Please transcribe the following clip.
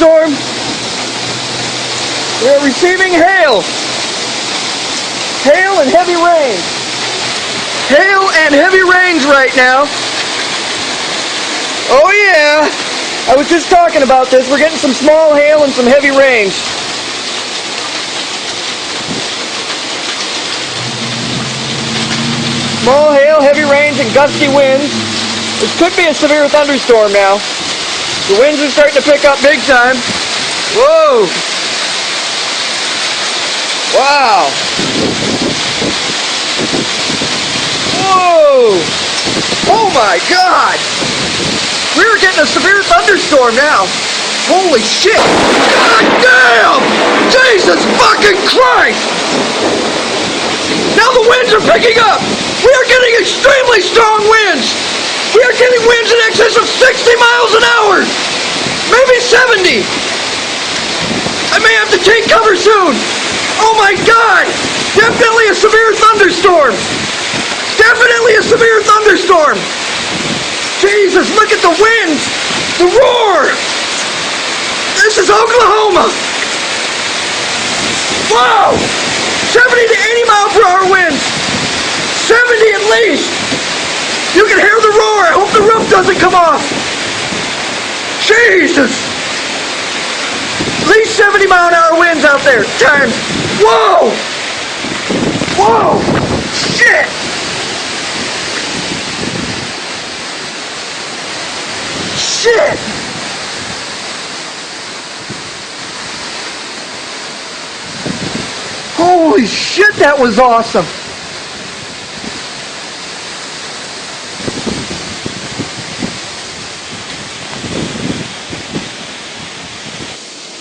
thunderstorm. We are receiving hail. Hail and heavy rain. Hail and heavy rains right now. Oh yeah. I was just talking about this. We're getting some small hail and some heavy rains. Small hail, heavy rains, and gusty winds. This could be a severe thunderstorm now. The winds are starting to pick up big time. Whoa! Wow! Whoa! Oh my God! We're getting a severe thunderstorm now. Holy shit! God damn! Jesus fucking Christ! Now the winds are picking up! We are getting extremely strong winds! We are getting winds in excess of 60 miles an hour! Maybe 70! I may have to take cover soon! Oh my God! Definitely a severe thunderstorm! Definitely a severe thunderstorm! Jesus, look at the winds! The roar! This is Oklahoma! Wow! 70 to 80 mile per hour winds! 70 at least! You can hear the roar! I hope the roof doesn't come off! Jesus! At least 70 mile an hour winds out there! Times! Whoa! Whoa! Shit! Shit! Holy shit, that was awesome!